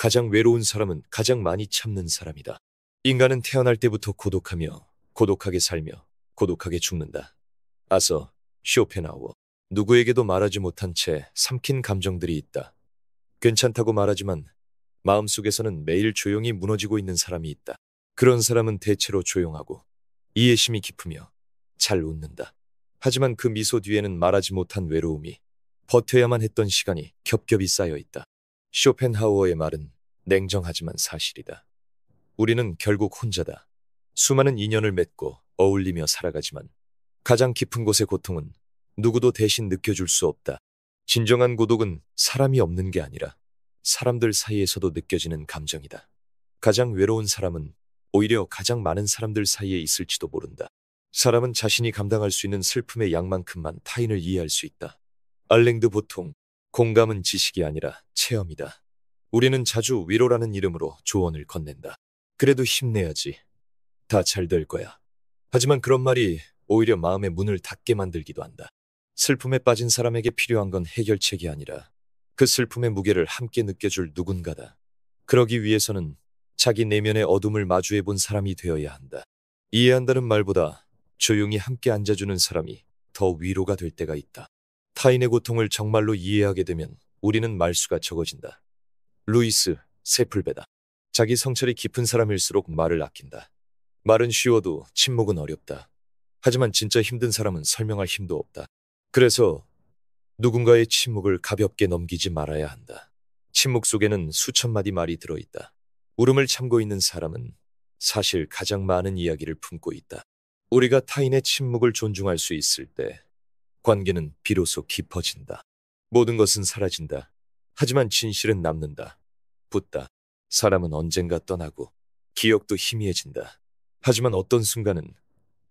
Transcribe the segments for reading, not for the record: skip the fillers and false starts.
가장 외로운 사람은 가장 많이 참는 사람이다. 인간은 태어날 때부터 고독하며 고독하게 살며 고독하게 죽는다. 아서 쇼펜하우어. 누구에게도 말하지 못한 채 삼킨 감정들이 있다. 괜찮다고 말하지만 마음속에서는 매일 조용히 무너지고 있는 사람이 있다. 그런 사람은 대체로 조용하고 이해심이 깊으며 잘 웃는다. 하지만 그 미소 뒤에는 말하지 못한 외로움이, 버텨야만 했던 시간이 겹겹이 쌓여 있다. 쇼펜하우어의 말은 냉정하지만 사실이다. 우리는 결국 혼자다. 수많은 인연을 맺고 어울리며 살아가지만 가장 깊은 곳의 고통은 누구도 대신 느껴줄 수 없다. 진정한 고독은 사람이 없는 게 아니라 사람들 사이에서도 느껴지는 감정이다. 가장 외로운 사람은 오히려 가장 많은 사람들 사이에 있을지도 모른다. 사람은 자신이 감당할 수 있는 슬픔의 양만큼만 타인을 이해할 수 있다. 알랭드 보통, 공감은 지식이 아니라 체험이다. 우리는 자주 위로라는 이름으로 조언을 건넨다. 그래도 힘내야지. 다 잘 될 거야. 하지만 그런 말이 오히려 마음의 문을 닫게 만들기도 한다. 슬픔에 빠진 사람에게 필요한 건 해결책이 아니라 그 슬픔의 무게를 함께 느껴줄 누군가다. 그러기 위해서는 자기 내면의 어둠을 마주해 본 사람이 되어야 한다. 이해한다는 말보다 조용히 함께 앉아주는 사람이 더 위로가 될 때가 있다. 타인의 고통을 정말로 이해하게 되면 우리는 말수가 적어진다. 루이스 세풀베다. 자기 성찰이 깊은 사람일수록 말을 아낀다. 말은 쉬워도 침묵은 어렵다. 하지만 진짜 힘든 사람은 설명할 힘도 없다. 그래서 누군가의 침묵을 가볍게 넘기지 말아야 한다. 침묵 속에는 수천 마디 말이 들어있다. 울음을 참고 있는 사람은 사실 가장 많은 이야기를 품고 있다. 우리가 타인의 침묵을 존중할 수 있을 때 관계는 비로소 깊어진다. 모든 것은 사라진다. 하지만 진실은 남는다. 붙다. 사람은 언젠가 떠나고 기억도 희미해진다. 하지만 어떤 순간은,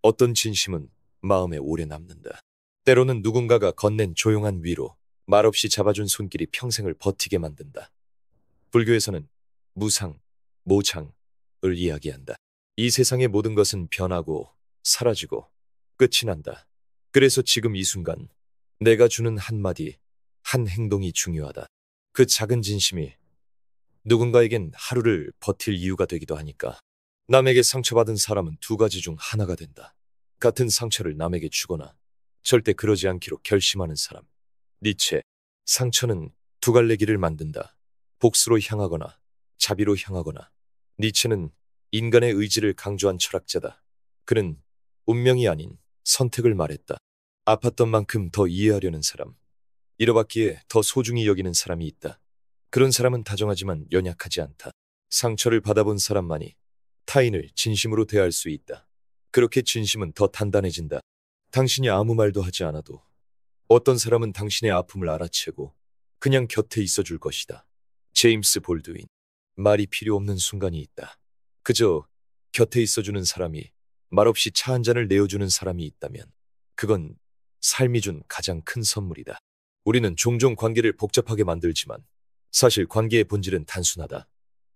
어떤 진심은 마음에 오래 남는다. 때로는 누군가가 건넨 조용한 위로, 말없이 잡아준 손길이 평생을 버티게 만든다. 불교에서는 무상, 모창을 이야기한다. 이 세상의 모든 것은 변하고 사라지고 끝이 난다. 그래서 지금 이 순간 내가 주는 한마디, 한 행동이 중요하다. 그 작은 진심이 누군가에겐 하루를 버틸 이유가 되기도 하니까. 남에게 상처받은 사람은 두 가지 중 하나가 된다. 같은 상처를 남에게 주거나 절대 그러지 않기로 결심하는 사람. 니체. 상처는 두 갈래 길을 만든다. 복수로 향하거나 자비로 향하거나. 니체는 인간의 의지를 강조한 철학자다. 그는 운명이 아닌 선택을 말했다. 아팠던 만큼 더 이해하려는 사람, 잃어받기에 더 소중히 여기는 사람이 있다. 그런 사람은 다정하지만 연약하지 않다. 상처를 받아본 사람만이 타인을 진심으로 대할 수 있다. 그렇게 진심은 더 단단해진다. 당신이 아무 말도 하지 않아도 어떤 사람은 당신의 아픔을 알아채고 그냥 곁에 있어줄 것이다. 제임스 볼드윈. 말이 필요 없는 순간이 있다. 그저 곁에 있어주는 사람이, 말없이 차 한 잔을 내어주는 사람이 있다면 그건 삶이 준 가장 큰 선물이다. 우리는 종종 관계를 복잡하게 만들지만 사실 관계의 본질은 단순하다.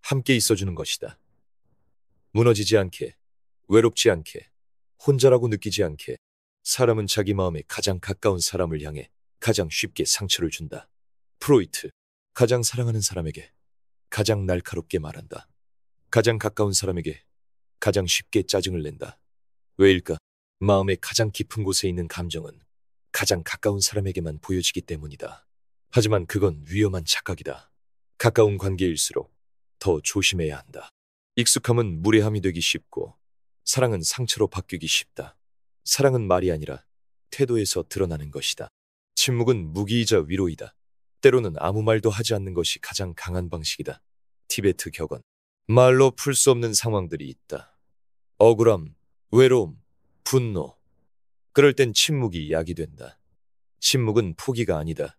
함께 있어주는 것이다. 무너지지 않게, 외롭지 않게, 혼자라고 느끼지 않게. 사람은 자기 마음에 가장 가까운 사람을 향해 가장 쉽게 상처를 준다. 프로이트. 가장 사랑하는 사람에게 가장 날카롭게 말한다. 가장 가까운 사람에게 가장 쉽게 짜증을 낸다. 왜일까? 마음의 가장 깊은 곳에 있는 감정은 가장 가까운 사람에게만 보여지기 때문이다. 하지만 그건 위험한 착각이다. 가까운 관계일수록 더 조심해야 한다. 익숙함은 무례함이 되기 쉽고 사랑은 상처로 바뀌기 쉽다. 사랑은 말이 아니라 태도에서 드러나는 것이다. 침묵은 무기이자 위로이다. 때로는 아무 말도 하지 않는 것이 가장 강한 방식이다. 티베트 격언. 말로 풀 수 없는 상황들이 있다. 억울함, 외로움, 분노. 그럴 땐 침묵이 약이 된다. 침묵은 포기가 아니다.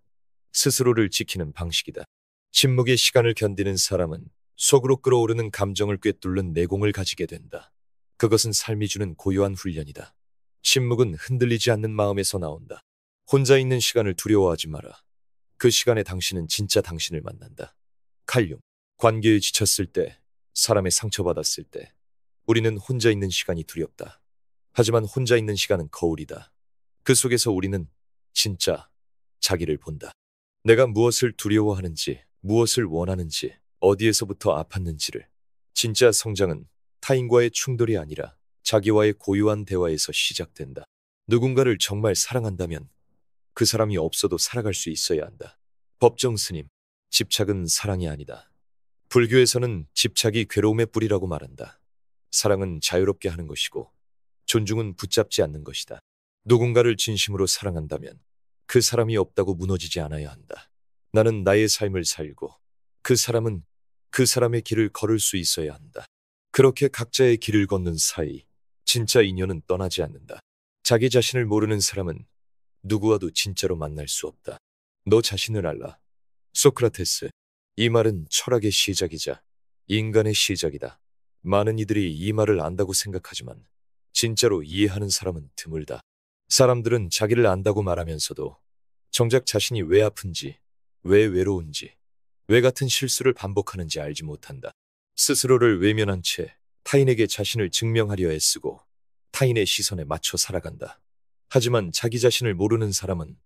스스로를 지키는 방식이다. 침묵의 시간을 견디는 사람은 속으로 끓어오르는 감정을 꿰뚫는 내공을 가지게 된다. 그것은 삶이 주는 고요한 훈련이다. 침묵은 흔들리지 않는 마음에서 나온다. 혼자 있는 시간을 두려워하지 마라. 그 시간에 당신은 진짜 당신을 만난다. 칼륨. 관계에 지쳤을 때, 사람의 상처받았을 때 우리는 혼자 있는 시간이 두렵다. 하지만 혼자 있는 시간은 거울이다. 그 속에서 우리는 진짜 자기를 본다. 내가 무엇을 두려워하는지, 무엇을 원하는지, 어디에서부터 아팠는지를. 진짜 성장은 타인과의 충돌이 아니라 자기와의 고요한 대화에서 시작된다. 누군가를 정말 사랑한다면 그 사람이 없어도 살아갈 수 있어야 한다. 법정 스님, 집착은 사랑이 아니다. 불교에서는 집착이 괴로움의 뿌리라고 말한다. 사랑은 자유롭게 하는 것이고 존중은 붙잡지 않는 것이다. 누군가를 진심으로 사랑한다면 그 사람이 없다고 무너지지 않아야 한다. 나는 나의 삶을 살고 그 사람은 그 사람의 길을 걸을 수 있어야 한다. 그렇게 각자의 길을 걷는 사이 진짜 인연은 떠나지 않는다. 자기 자신을 모르는 사람은 누구와도 진짜로 만날 수 없다. 너 자신을 알라. 소크라테스. 이 말은 철학의 시작이자 인간의 시작이다. 많은 이들이 이 말을 안다고 생각하지만 진짜로 이해하는 사람은 드물다. 사람들은 자기를 안다고 말하면서도 정작 자신이 왜 아픈지, 왜 외로운지, 왜 같은 실수를 반복하는지 알지 못한다. 스스로를 외면한 채 타인에게 자신을 증명하려 애쓰고 타인의 시선에 맞춰 살아간다. 하지만 자기 자신을 모르는 사람은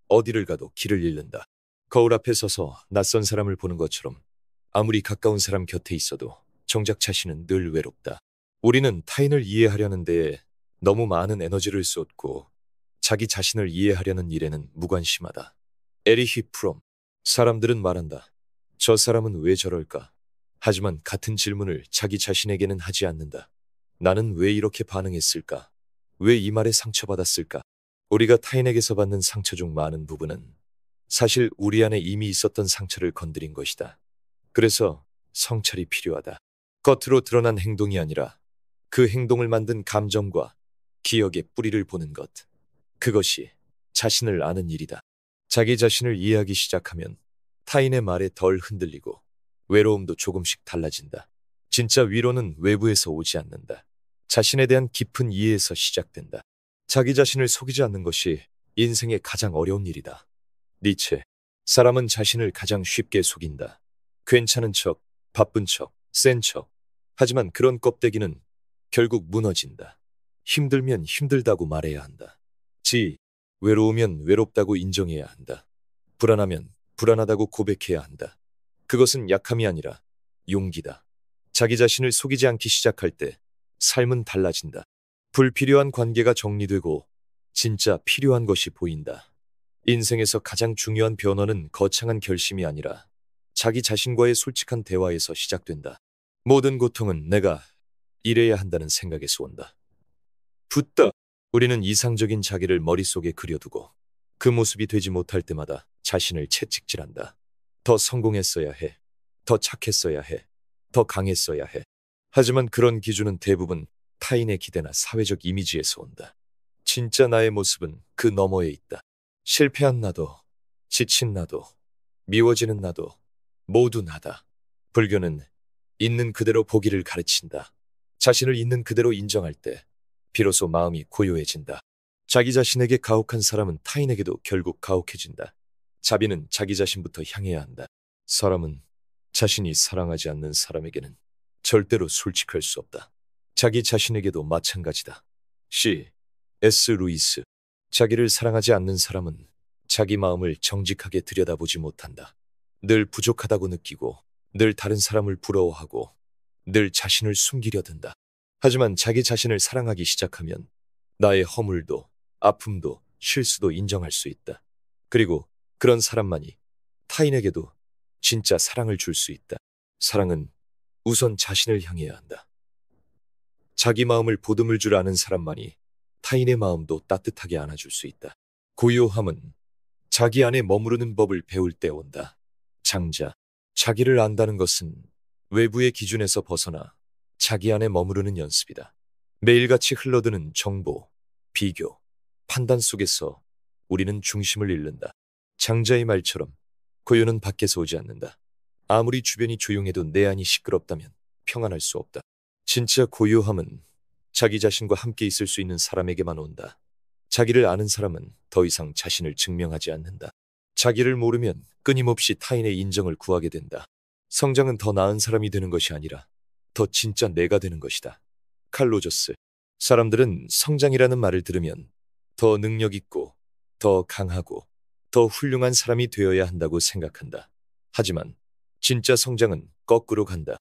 어디를 가도 길을 잃는다. 거울 앞에 서서 낯선 사람을 보는 것처럼 아무리 가까운 사람 곁에 있어도 정작 자신은 늘 외롭다. 우리는 타인을 이해하려는 데에 너무 많은 에너지를 쏟고 자기 자신을 이해하려는 일에는 무관심하다. 에리히 프롬. 사람들은 말한다. 저 사람은 왜 저럴까? 하지만 같은 질문을 자기 자신에게는 하지 않는다. 나는 왜 이렇게 반응했을까? 왜 이 말에 상처받았을까? 우리가 타인에게서 받는 상처 중 많은 부분은 사실 우리 안에 이미 있었던 상처를 건드린 것이다. 그래서 성찰이 필요하다. 겉으로 드러난 행동이 아니라 그 행동을 만든 감정과 기억의 뿌리를 보는 것. 그것이 자신을 아는 일이다. 자기 자신을 이해하기 시작하면 타인의 말에 덜 흔들리고 외로움도 조금씩 달라진다. 진짜 위로는 외부에서 오지 않는다. 자신에 대한 깊은 이해에서 시작된다. 자기 자신을 속이지 않는 것이 인생의 가장 어려운 일이다. 니체. 사람은 자신을 가장 쉽게 속인다. 괜찮은 척, 바쁜 척, 센 척. 하지만 그런 껍데기는 결국 무너진다. 힘들면 힘들다고 말해야 한다. 외로우면 외롭다고 인정해야 한다. 불안하면 불안하다고 고백해야 한다. 그것은 약함이 아니라 용기다. 자기 자신을 속이지 않기 시작할 때 삶은 달라진다. 불필요한 관계가 정리되고 진짜 필요한 것이 보인다. 인생에서 가장 중요한 변화는 거창한 결심이 아니라 자기 자신과의 솔직한 대화에서 시작된다. 모든 고통은 내가 이래야 한다는 생각에서 온다. 붓다. 우리는 이상적인 자기를 머릿속에 그려두고 그 모습이 되지 못할 때마다 자신을 채찍질한다. 더 성공했어야 해. 더 착했어야 해. 더 강했어야 해. 하지만 그런 기준은 대부분 타인의 기대나 사회적 이미지에서 온다. 진짜 나의 모습은 그 너머에 있다. 실패한 나도, 지친 나도, 미워지는 나도 모두 나다. 불교는 있는 그대로 보기를 가르친다. 자신을 있는 그대로 인정할 때 비로소 마음이 고요해진다. 자기 자신에게 가혹한 사람은 타인에게도 결국 가혹해진다. 자비는 자기 자신부터 향해야 한다. 사람은 자신이 사랑하지 않는 사람에게는 절대로 솔직할 수 없다. 자기 자신에게도 마찬가지다. C.S. 루이스. 자기를 사랑하지 않는 사람은 자기 마음을 정직하게 들여다보지 못한다. 늘 부족하다고 느끼고 늘 다른 사람을 부러워하고 늘 자신을 숨기려 든다. 하지만 자기 자신을 사랑하기 시작하면 나의 허물도 아픔도 실수도 인정할 수 있다. 그리고 그런 사람만이 타인에게도 진짜 사랑을 줄 수 있다. 사랑은 우선 자신을 향해야 한다. 자기 마음을 보듬을 줄 아는 사람만이 타인의 마음도 따뜻하게 안아줄 수 있다. 고요함은 자기 안에 머무르는 법을 배울 때 온다. 장자. 자기를 안다는 것은 외부의 기준에서 벗어나 자기 안에 머무르는 연습이다. 매일같이 흘러드는 정보, 비교, 판단 속에서 우리는 중심을 잃는다. 장자의 말처럼 고요는 밖에서 오지 않는다. 아무리 주변이 조용해도 내 안이 시끄럽다면 평안할 수 없다. 진짜 고요함은 자기 자신과 함께 있을 수 있는 사람에게만 온다. 자기를 아는 사람은 더 이상 자신을 증명하지 않는다. 자기를 모르면 끊임없이 타인의 인정을 구하게 된다. 성장은 더 나은 사람이 되는 것이 아니라 더 진짜 내가 되는 것이다. 칼 로저스. 사람들은 성장이라는 말을 들으면 더 능력 있고 더 강하고 더 훌륭한 사람이 되어야 한다고 생각한다. 하지만 진짜 성장은 거꾸로 간다.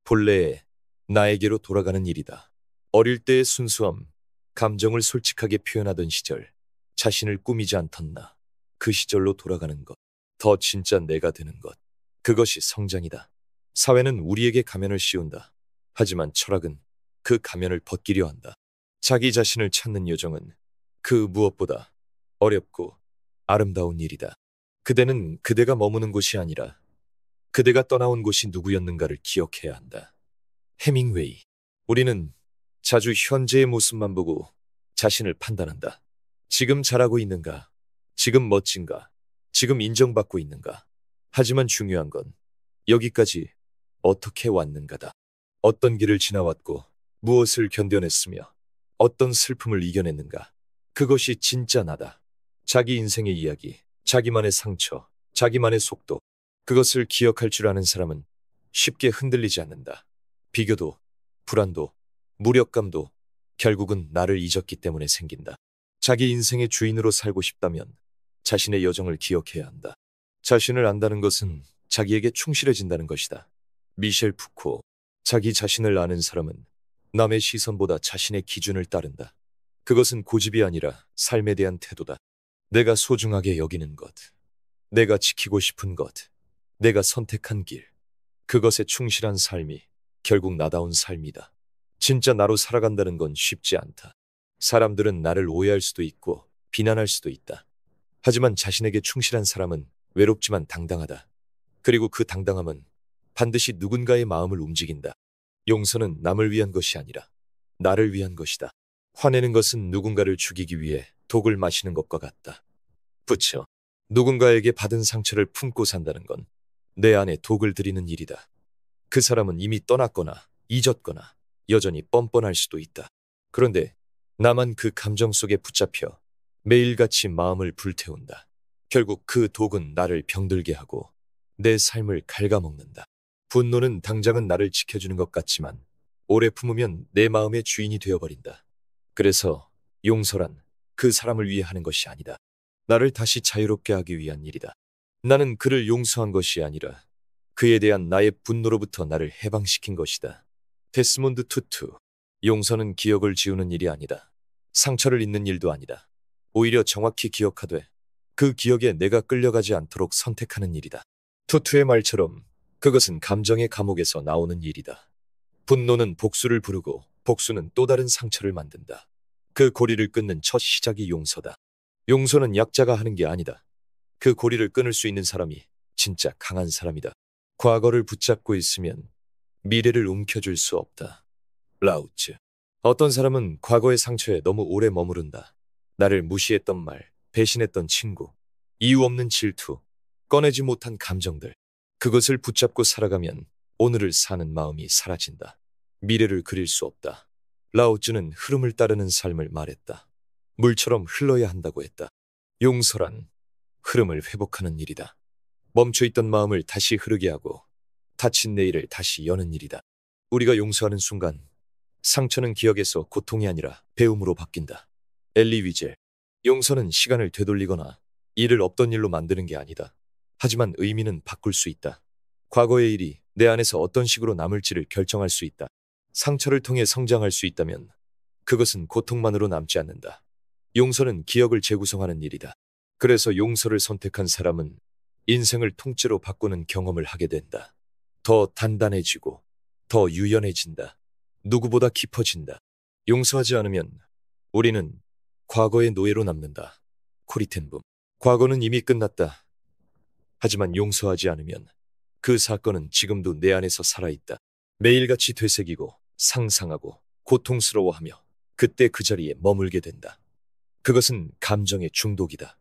본래의 나에게로 돌아가는 일이다. 어릴 때의 순수함, 감정을 솔직하게 표현하던 시절, 자신을 꾸미지 않던 나, 그 시절로 돌아가는 것, 더 진짜 내가 되는 것, 그것이 성장이다. 사회는 우리에게 가면을 씌운다. 하지만 철학은 그 가면을 벗기려 한다. 자기 자신을 찾는 여정은 그 무엇보다 어렵고 아름다운 일이다. 그대는 그대가 머무는 곳이 아니라 그대가 떠나온 곳이 누구였는가를 기억해야 한다. 해밍웨이. 우리는 자주 현재의 모습만 보고 자신을 판단한다. 지금 잘하고 있는가? 지금 멋진가? 지금 인정받고 있는가? 하지만 중요한 건 여기까지 어떻게 왔는가다. 어떤 길을 지나왔고 무엇을 견뎌냈으며 어떤 슬픔을 이겨냈는가. 그것이 진짜 나다. 자기 인생의 이야기, 자기만의 상처, 자기만의 속도. 그것을 기억할 줄 아는 사람은 쉽게 흔들리지 않는다. 비교도, 불안도, 무력감도 결국은 나를 잊었기 때문에 생긴다. 자기 인생의 주인으로 살고 싶다면 자신의 여정을 기억해야 한다. 자신을 안다는 것은 자기에게 충실해진다는 것이다. 미셸 푸코. 자기 자신을 아는 사람은 남의 시선보다 자신의 기준을 따른다. 그것은 고집이 아니라 삶에 대한 태도다. 내가 소중하게 여기는 것, 내가 지키고 싶은 것, 내가 선택한 길, 그것에 충실한 삶이 결국 나다운 삶이다. 진짜 나로 살아간다는 건 쉽지 않다. 사람들은 나를 오해할 수도 있고 비난할 수도 있다. 하지만 자신에게 충실한 사람은 외롭지만 당당하다. 그리고 그 당당함은 반드시 누군가의 마음을 움직인다. 용서는 남을 위한 것이 아니라 나를 위한 것이다. 화내는 것은 누군가를 죽이기 위해 독을 마시는 것과 같다. 부처. 누군가에게 받은 상처를 품고 산다는 건 내 안에 독을 들이는 일이다. 그 사람은 이미 떠났거나 잊었거나 여전히 뻔뻔할 수도 있다. 그런데 나만 그 감정 속에 붙잡혀 매일같이 마음을 불태운다. 결국 그 독은 나를 병들게 하고 내 삶을 갉아먹는다. 분노는 당장은 나를 지켜주는 것 같지만 오래 품으면 내 마음의 주인이 되어버린다. 그래서 용서란 그 사람을 위해 하는 것이 아니다. 나를 다시 자유롭게 하기 위한 일이다. 나는 그를 용서한 것이 아니라 그에 대한 나의 분노로부터 나를 해방시킨 것이다. 데스몬드 투투. 용서는 기억을 지우는 일이 아니다. 상처를 잊는 일도 아니다. 오히려 정확히 기억하되 그 기억에 내가 끌려가지 않도록 선택하는 일이다. 투투의 말처럼 그것은 감정의 감옥에서 나오는 일이다. 분노는 복수를 부르고 복수는 또 다른 상처를 만든다. 그 고리를 끊는 첫 시작이 용서다. 용서는 약자가 하는 게 아니다. 그 고리를 끊을 수 있는 사람이 진짜 강한 사람이다. 과거를 붙잡고 있으면 미래를 움켜쥘 수 없다. 라우츠. 어떤 사람은 과거의 상처에 너무 오래 머무른다. 나를 무시했던 말, 배신했던 친구, 이유 없는 질투, 꺼내지 못한 감정들. 그것을 붙잡고 살아가면 오늘을 사는 마음이 사라진다. 미래를 그릴 수 없다. 라오츠는 흐름을 따르는 삶을 말했다. 물처럼 흘러야 한다고 했다. 용서란 흐름을 회복하는 일이다. 멈춰있던 마음을 다시 흐르게 하고 닫힌 내일을 다시 여는 일이다. 우리가 용서하는 순간 상처는 기억에서 고통이 아니라 배움으로 바뀐다. 엘리 위젤. 용서는 시간을 되돌리거나 일을 없던 일로 만드는 게 아니다. 하지만 의미는 바꿀 수 있다. 과거의 일이 내 안에서 어떤 식으로 남을지를 결정할 수 있다. 상처를 통해 성장할 수 있다면 그것은 고통만으로 남지 않는다. 용서는 기억을 재구성하는 일이다. 그래서 용서를 선택한 사람은 인생을 통째로 바꾸는 경험을 하게 된다. 더 단단해지고 더 유연해진다. 누구보다 깊어진다. 용서하지 않으면 우리는 과거의 노예로 남는다. 코리텐붐. 과거는 이미 끝났다. 하지만 용서하지 않으면 그 사건은 지금도 내 안에서 살아있다. 매일같이 되새기고 상상하고 고통스러워하며 그때 그 자리에 머물게 된다. 그것은 감정의 중독이다.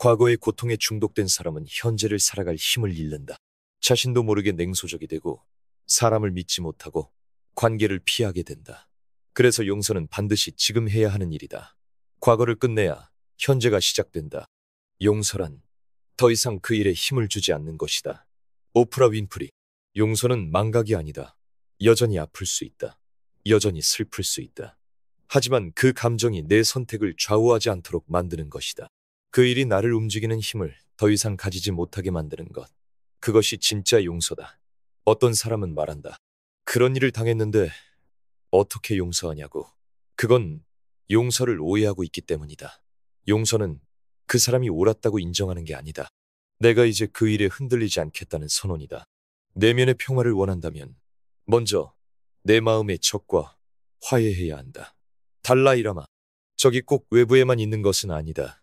과거의 고통에 중독된 사람은 현재를 살아갈 힘을 잃는다. 자신도 모르게 냉소적이 되고 사람을 믿지 못하고 관계를 피하게 된다. 그래서 용서는 반드시 지금 해야 하는 일이다. 과거를 끝내야 현재가 시작된다. 용서란 더 이상 그 일에 힘을 주지 않는 것이다. 오프라 윈프리. 용서는 망각이 아니다. 여전히 아플 수 있다. 여전히 슬플 수 있다. 하지만 그 감정이 내 선택을 좌우하지 않도록 만드는 것이다. 그 일이 나를 움직이는 힘을 더 이상 가지지 못하게 만드는 것. 그것이 진짜 용서다. 어떤 사람은 말한다. 그런 일을 당했는데 어떻게 용서하냐고. 그건 용서를 오해하고 있기 때문이다. 용서는 그 사람이 옳았다고 인정하는 게 아니다. 내가 이제 그 일에 흔들리지 않겠다는 선언이다. 내면의 평화를 원한다면 먼저 내 마음의 적과 화해해야 한다. 달라이라마, 적이 꼭 외부에만 있는 것은 아니다.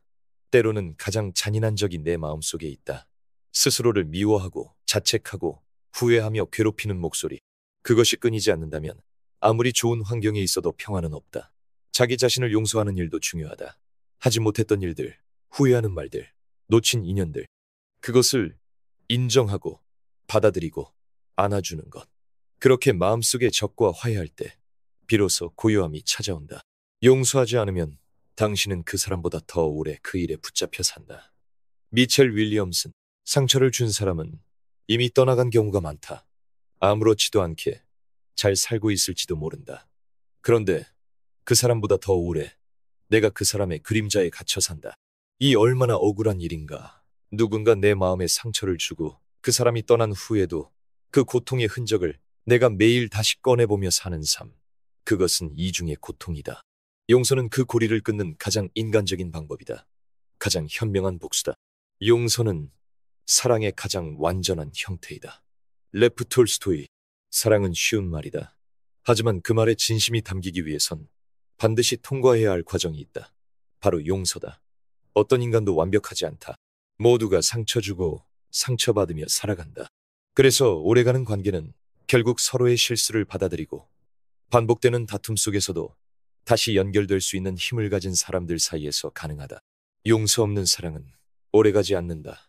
때로는 가장 잔인한 적이 내 마음속에 있다. 스스로를 미워하고 자책하고 후회하며 괴롭히는 목소리. 그것이 끊이지 않는다면 아무리 좋은 환경에 있어도 평화는 없다. 자기 자신을 용서하는 일도 중요하다. 하지 못했던 일들, 후회하는 말들, 놓친 인연들. 그것을 인정하고 받아들이고 안아주는 것. 그렇게 마음속의 적과 화해할 때 비로소 고요함이 찾아온다. 용서하지 않으면 당신은 그 사람보다 더 오래 그 일에 붙잡혀 산다. 미첼 윌리엄슨. 상처를 준 사람은 이미 떠나간 경우가 많다. 아무렇지도 않게 잘 살고 있을지도 모른다. 그런데 그 사람보다 더 오래 내가 그 사람의 그림자에 갇혀 산다. 이 얼마나 억울한 일인가. 누군가 내 마음에 상처를 주고 그 사람이 떠난 후에도 그 고통의 흔적을 내가 매일 다시 꺼내보며 사는 삶. 그것은 이중의 고통이다. 용서는 그 고리를 끊는 가장 인간적인 방법이다. 가장 현명한 복수다. 용서는 사랑의 가장 완전한 형태이다. 레프 톨스토이. 사랑은 쉬운 말이다. 하지만 그 말에 진심이 담기기 위해선 반드시 통과해야 할 과정이 있다. 바로 용서다. 어떤 인간도 완벽하지 않다. 모두가 상처 주고 상처받으며 살아간다. 그래서 오래가는 관계는 결국 서로의 실수를 받아들이고 반복되는 다툼 속에서도 다시 연결될 수 있는 힘을 가진 사람들 사이에서 가능하다. 용서 없는 사랑은 오래가지 않는다.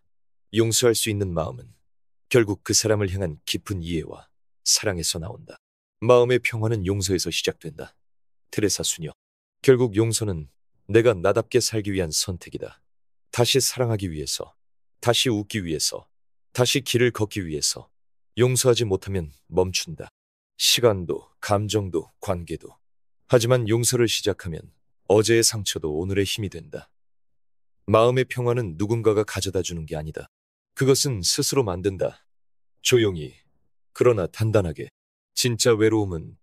용서할 수 있는 마음은 결국 그 사람을 향한 깊은 이해와 사랑에서 나온다. 마음의 평화는 용서에서 시작된다. 테레사 수녀. 결국 용서는 내가 나답게 살기 위한 선택이다. 다시 사랑하기 위해서, 다시 웃기 위해서, 다시 길을 걷기 위해서. 용서하지 못하면 멈춘다. 시간도, 감정도, 관계도. 하지만 용서를 시작하면 어제의 상처도 오늘의 힘이 된다. 마음의 평화는 누군가가 가져다 주는 게 아니다. 그것은 스스로 만든다. 조용히, 그러나 단단하게. 진짜 외로움은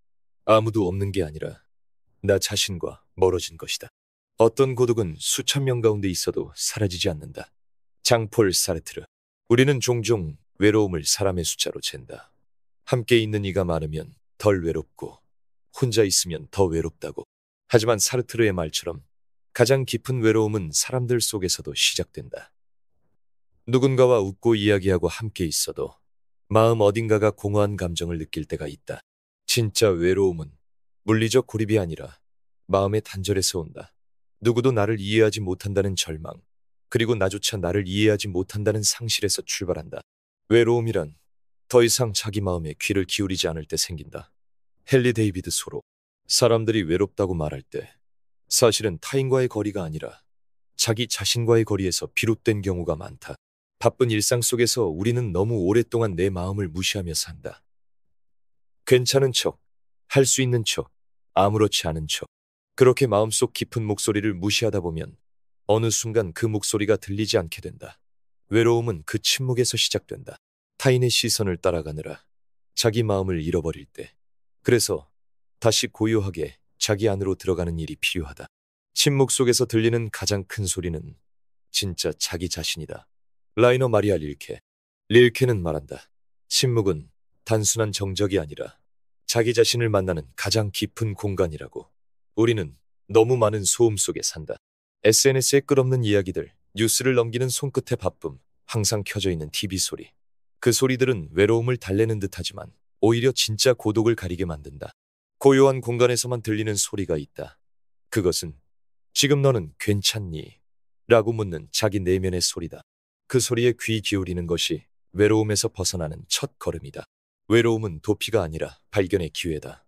아무도 없는 게 아니라 나 자신과 멀어진 것이다. 어떤 고독은 수천 명 가운데 있어도 사라지지 않는다. 장폴 사르트르. 우리는 종종 외로움을 사람의 숫자로 잰다. 함께 있는 이가 많으면 덜 외롭고 혼자 있으면 더 외롭다고. 하지만 사르트르의 말처럼 가장 깊은 외로움은 사람들 속에서도 시작된다. 누군가와 웃고 이야기하고 함께 있어도 마음 어딘가가 공허한 감정을 느낄 때가 있다. 진짜 외로움은 물리적 고립이 아니라 마음의 단절에서 온다. 누구도 나를 이해하지 못한다는 절망, 그리고 나조차 나를 이해하지 못한다는 상실에서 출발한다. 외로움이란 더 이상 자기 마음에 귀를 기울이지 않을 때 생긴다. 헨리 데이비드 소로. 사람들이 외롭다고 말할 때 사실은 타인과의 거리가 아니라 자기 자신과의 거리에서 비롯된 경우가 많다. 바쁜 일상 속에서 우리는 너무 오랫동안 내 마음을 무시하며 산다. 괜찮은 척, 할 수 있는 척, 아무렇지 않은 척. 그렇게 마음속 깊은 목소리를 무시하다 보면 어느 순간 그 목소리가 들리지 않게 된다. 외로움은 그 침묵에서 시작된다. 타인의 시선을 따라가느라 자기 마음을 잃어버릴 때. 그래서 다시 고요하게 자기 안으로 들어가는 일이 필요하다. 침묵 속에서 들리는 가장 큰 소리는 진짜 자기 자신이다. 라이너 마리아 릴케. 릴케는 말한다. 침묵은 단순한 정적이 아니라 자기 자신을 만나는 가장 깊은 공간이라고. 우리는 너무 많은 소음 속에 산다. SNS에 끝없는 이야기들, 뉴스를 넘기는 손끝의 바쁨, 항상 켜져 있는 TV 소리. 그 소리들은 외로움을 달래는 듯하지만 오히려 진짜 고독을 가리게 만든다. 고요한 공간에서만 들리는 소리가 있다. 그것은 지금 너는 괜찮니? 라고 묻는 자기 내면의 소리다. 그 소리에 귀 기울이는 것이 외로움에서 벗어나는 첫 걸음이다. 외로움은 도피가 아니라 발견의 기회다.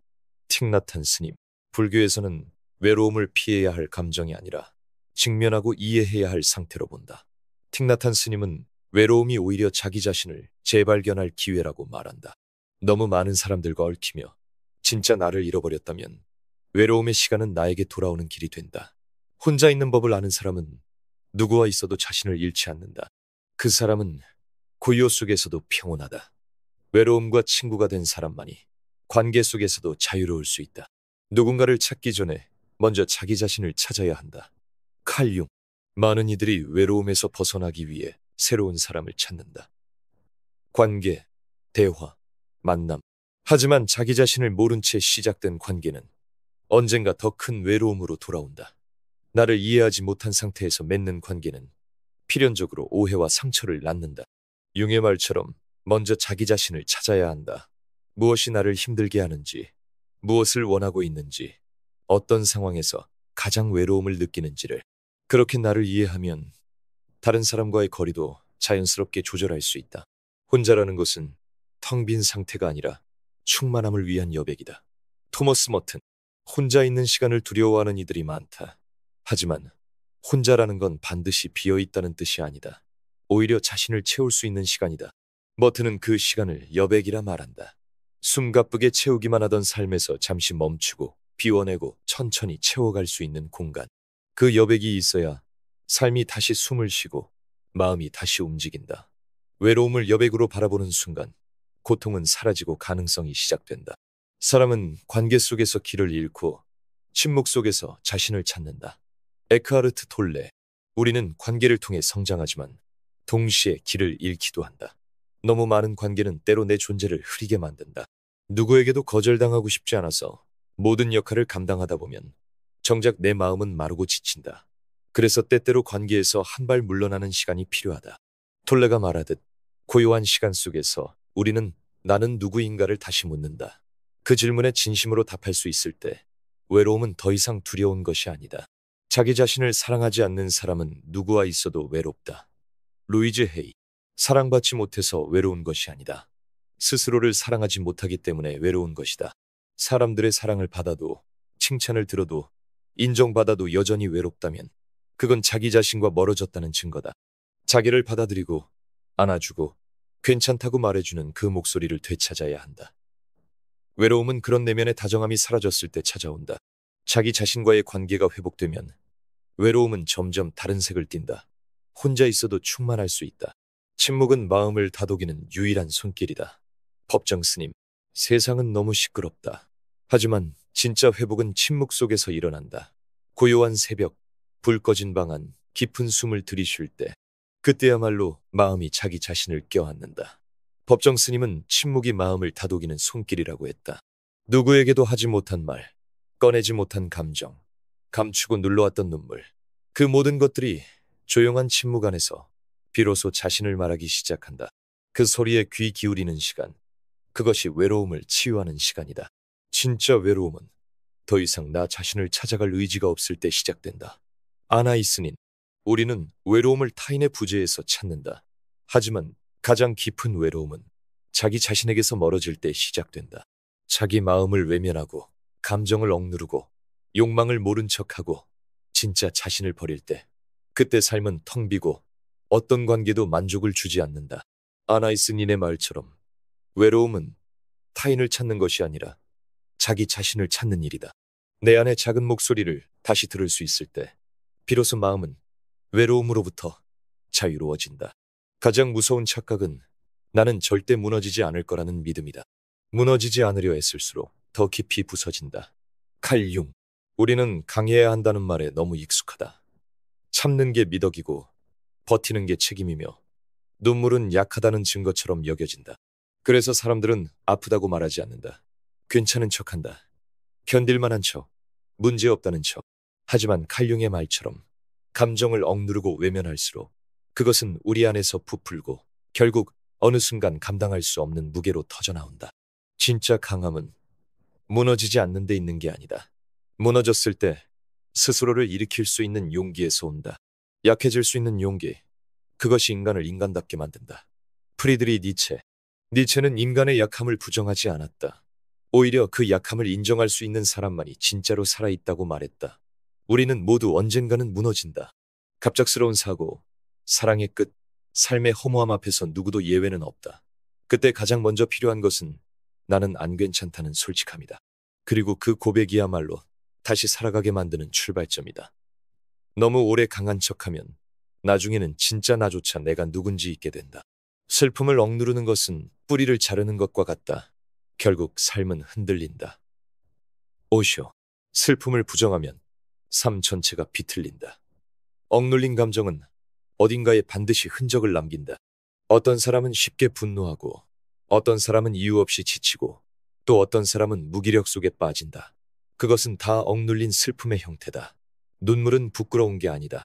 틱나탄 스님. 불교에서는 외로움을 피해야 할 감정이 아니라 직면하고 이해해야 할 상태로 본다. 틱나탄 스님은 외로움이 오히려 자기 자신을 재발견할 기회라고 말한다. 너무 많은 사람들과 얽히며 진짜 나를 잃어버렸다면 외로움의 시간은 나에게 돌아오는 길이 된다. 혼자 있는 법을 아는 사람은 누구와 있어도 자신을 잃지 않는다. 그 사람은 고요 속에서도 평온하다. 외로움과 친구가 된 사람만이 관계 속에서도 자유로울 수 있다. 누군가를 찾기 전에 먼저 자기 자신을 찾아야 한다. 칼 융. 많은 이들이 외로움에서 벗어나기 위해 새로운 사람을 찾는다. 관계, 대화, 만남. 하지만 자기 자신을 모른 채 시작된 관계는 언젠가 더 큰 외로움으로 돌아온다. 나를 이해하지 못한 상태에서 맺는 관계는 필연적으로 오해와 상처를 낳는다. 융의 말처럼 먼저 자기 자신을 찾아야 한다. 무엇이 나를 힘들게 하는지, 무엇을 원하고 있는지, 어떤 상황에서 가장 외로움을 느끼는지를. 그렇게 나를 이해하면 다른 사람과의 거리도 자연스럽게 조절할 수 있다. 혼자라는 것은 텅 빈 상태가 아니라 충만함을 위한 여백이다. 토머스 머튼. 혼자 있는 시간을 두려워하는 이들이 많다. 하지만 혼자라는 건 반드시 비어있다는 뜻이 아니다. 오히려 자신을 채울 수 있는 시간이다. 머튼은 그 시간을 여백이라 말한다. 숨가쁘게 채우기만 하던 삶에서 잠시 멈추고 비워내고 천천히 채워갈 수 있는 공간. 그 여백이 있어야 삶이 다시 숨을 쉬고 마음이 다시 움직인다. 외로움을 여백으로 바라보는 순간 고통은 사라지고 가능성이 시작된다. 사람은 관계 속에서 길을 잃고 침묵 속에서 자신을 찾는다. 에크하르트 톨레. 우리는 관계를 통해 성장하지만 동시에 길을 잃기도 한다. 너무 많은 관계는 때로 내 존재를 흐리게 만든다. 누구에게도 거절당하고 싶지 않아서 모든 역할을 감당하다 보면 정작 내 마음은 마르고 지친다. 그래서 때때로 관계에서 한 발 물러나는 시간이 필요하다. 톨레가 말하듯 고요한 시간 속에서 우리는 나는 누구인가를 다시 묻는다. 그 질문에 진심으로 답할 수 있을 때 외로움은 더 이상 두려운 것이 아니다. 자기 자신을 사랑하지 않는 사람은 누구와 있어도 외롭다. 루이즈 헤이. 사랑받지 못해서 외로운 것이 아니다. 스스로를 사랑하지 못하기 때문에 외로운 것이다. 사람들의 사랑을 받아도 칭찬을 들어도 인정받아도 여전히 외롭다면 그건 자기 자신과 멀어졌다는 증거다. 자기를 받아들이고 안아주고 괜찮다고 말해주는 그 목소리를 되찾아야 한다. 외로움은 그런 내면의 다정함이 사라졌을 때 찾아온다. 자기 자신과의 관계가 회복되면 외로움은 점점 다른 색을 띈다. 혼자 있어도 충만할 수 있다. 침묵은 마음을 다독이는 유일한 손길이다. 법정 스님. 세상은 너무 시끄럽다. 하지만 진짜 회복은 침묵 속에서 일어난다. 고요한 새벽, 불 꺼진 방 안, 깊은 숨을 들이쉴 때 그때야말로 마음이 자기 자신을 껴안는다. 법정 스님은 침묵이 마음을 다독이는 손길이라고 했다. 누구에게도 하지 못한 말, 꺼내지 못한 감정, 감추고 눌러왔던 눈물, 그 모든 것들이 조용한 침묵 안에서 비로소 자신을 말하기 시작한다. 그 소리에 귀 기울이는 시간, 그것이 외로움을 치유하는 시간이다. 진짜 외로움은 더 이상 나 자신을 찾아갈 의지가 없을 때 시작된다. 아나이스닌. 우리는 외로움을 타인의 부재에서 찾는다. 하지만 가장 깊은 외로움은 자기 자신에게서 멀어질 때 시작된다. 자기 마음을 외면하고 감정을 억누르고 욕망을 모른 척하고 진짜 자신을 버릴 때 그때 삶은 텅 비고 어떤 관계도 만족을 주지 않는다. 아나이스닌의 말처럼 외로움은 타인을 찾는 것이 아니라 자기 자신을 찾는 일이다. 내 안의 작은 목소리를 다시 들을 수 있을 때 비로소 마음은 외로움으로부터 자유로워진다. 가장 무서운 착각은 나는 절대 무너지지 않을 거라는 믿음이다. 무너지지 않으려 애쓸수록 더 깊이 부서진다. 칼 융. 우리는 강해야 한다는 말에 너무 익숙하다. 참는 게 미덕이고 버티는 게 책임이며 눈물은 약하다는 증거처럼 여겨진다. 그래서 사람들은 아프다고 말하지 않는다. 괜찮은 척한다. 견딜만한 척, 문제없다는 척. 하지만 칼융의 말처럼 감정을 억누르고 외면할수록 그것은 우리 안에서 부풀고 결국 어느 순간 감당할 수 없는 무게로 터져나온다. 진짜 강함은 무너지지 않는 데 있는 게 아니다. 무너졌을 때 스스로를 일으킬 수 있는 용기에서 온다. 약해질 수 있는 용기, 그것이 인간을 인간답게 만든다. 프리드리 니체. 니체는 인간의 약함을 부정하지 않았다. 오히려 그 약함을 인정할 수 있는 사람만이 진짜로 살아있다고 말했다. 우리는 모두 언젠가는 무너진다. 갑작스러운 사고, 사랑의 끝, 삶의 허무함 앞에서 누구도 예외는 없다. 그때 가장 먼저 필요한 것은 나는 안 괜찮다는 솔직함이다. 그리고 그 고백이야말로 다시 살아가게 만드는 출발점이다. 너무 오래 강한 척하면 나중에는 진짜 나조차 내가 누군지 잊게 된다. 슬픔을 억누르는 것은 뿌리를 자르는 것과 같다. 결국 삶은 흔들린다. 오쇼. 슬픔을 부정하면 삶 전체가 비틀린다. 억눌린 감정은 어딘가에 반드시 흔적을 남긴다. 어떤 사람은 쉽게 분노하고, 어떤 사람은 이유 없이 지치고, 또 어떤 사람은 무기력 속에 빠진다. 그것은 다 억눌린 슬픔의 형태다. 눈물은 부끄러운 게 아니다.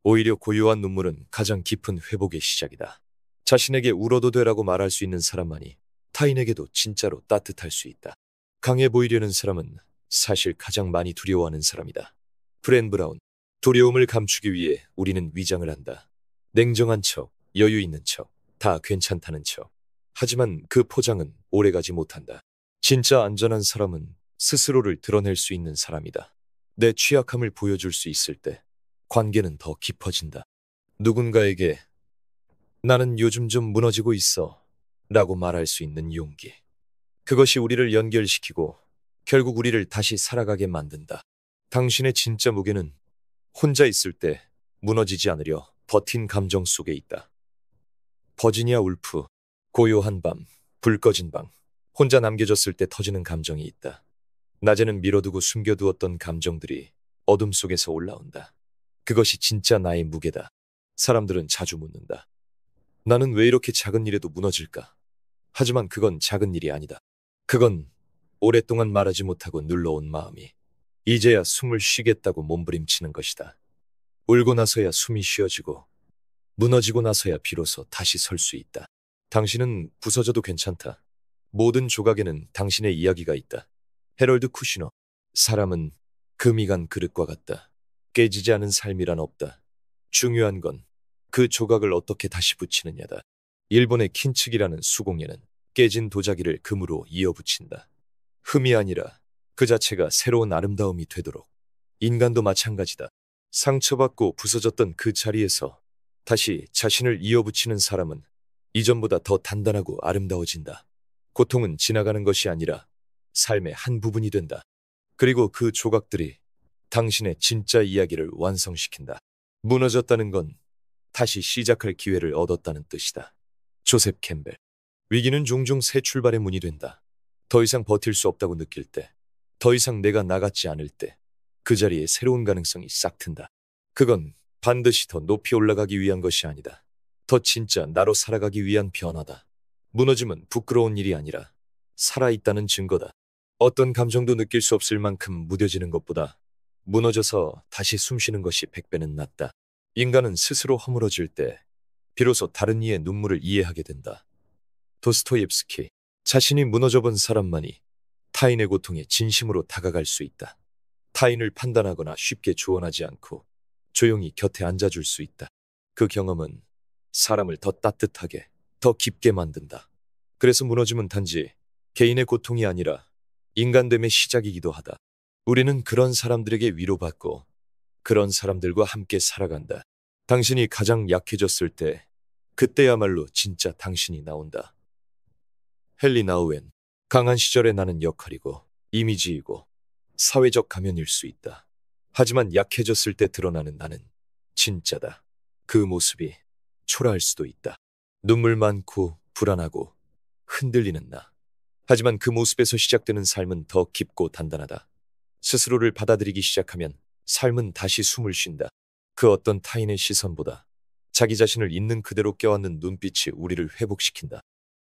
오히려 고요한 눈물은 가장 깊은 회복의 시작이다. 자신에게 울어도 되라고 말할 수 있는 사람만이 타인에게도 진짜로 따뜻할 수 있다. 강해 보이려는 사람은 사실 가장 많이 두려워하는 사람이다. 브렌 브라운. 두려움을 감추기 위해 우리는 위장을 한다. 냉정한 척, 여유 있는 척, 다 괜찮다는 척. 하지만 그 포장은 오래가지 못한다. 진짜 안전한 사람은 스스로를 드러낼 수 있는 사람이다. 내 취약함을 보여줄 수 있을 때 관계는 더 깊어진다. 누군가에게 나는 요즘 좀 무너지고 있어 라고 말할 수 있는 용기. 그것이 우리를 연결시키고 결국 우리를 다시 살아가게 만든다. 당신의 진짜 무게는 혼자 있을 때 무너지지 않으려 버틴 감정 속에 있다. 버지니아 울프. 고요한 밤, 불 꺼진 방. 혼자 남겨졌을 때 터지는 감정이 있다. 낮에는 미뤄두고 숨겨두었던 감정들이 어둠 속에서 올라온다. 그것이 진짜 나의 무게다. 사람들은 자주 묻는다. 나는 왜 이렇게 작은 일에도 무너질까? 하지만 그건 작은 일이 아니다. 그건 오랫동안 말하지 못하고 눌러온 마음이 이제야 숨을 쉬겠다고 몸부림치는 것이다. 울고 나서야 숨이 쉬어지고 무너지고 나서야 비로소 다시 설 수 있다. 당신은 부서져도 괜찮다. 모든 조각에는 당신의 이야기가 있다. 해럴드 쿠시너. 사람은 금이 간 그릇과 같다. 깨지지 않은 삶이란 없다. 중요한 건 그 조각을 어떻게 다시 붙이느냐다. 일본의 킨츠기라는 수공예는 깨진 도자기를 금으로 이어붙인다. 흠이 아니라 그 자체가 새로운 아름다움이 되도록. 인간도 마찬가지다. 상처받고 부서졌던 그 자리에서 다시 자신을 이어붙이는 사람은 이전보다 더 단단하고 아름다워진다. 고통은 지나가는 것이 아니라 삶의 한 부분이 된다. 그리고 그 조각들이 당신의 진짜 이야기를 완성시킨다. 무너졌다는 건 다시 시작할 기회를 얻었다는 뜻이다. 조셉 캠벨. 위기는 종종 새 출발의 문이 된다. 더 이상 버틸 수 없다고 느낄 때, 더 이상 내가 나같지 않을 때, 그 자리에 새로운 가능성이 싹 튼다. 그건 반드시 더 높이 올라가기 위한 것이 아니다. 더 진짜 나로 살아가기 위한 변화다. 무너짐은 부끄러운 일이 아니라 살아있다는 증거다. 어떤 감정도 느낄 수 없을 만큼 무뎌지는 것보다 무너져서 다시 숨쉬는 것이 100배는 낫다. 인간은 스스로 허물어질 때 비로소 다른 이의 눈물을 이해하게 된다. 도스토옙스키. 자신이 무너져본 사람만이 타인의 고통에 진심으로 다가갈 수 있다. 타인을 판단하거나 쉽게 조언하지 않고 조용히 곁에 앉아줄 수 있다. 그 경험은 사람을 더 따뜻하게, 더 깊게 만든다. 그래서 무너짐은 단지 개인의 고통이 아니라 인간됨의 시작이기도 하다. 우리는 그런 사람들에게 위로받고 그런 사람들과 함께 살아간다. 당신이 가장 약해졌을 때 그때야말로 진짜 당신이 나온다. 헨리 나우엔. 강한 시절에 나는 역할이고 이미지이고 사회적 가면일 수 있다. 하지만 약해졌을 때 드러나는 나는 진짜다. 그 모습이 초라할 수도 있다. 눈물 많고 불안하고 흔들리는 나. 하지만 그 모습에서 시작되는 삶은 더 깊고 단단하다. 스스로를 받아들이기 시작하면 삶은 다시 숨을 쉰다. 그 어떤 타인의 시선보다 자기 자신을 있는 그대로 껴안는 눈빛이 우리를 회복시킨다.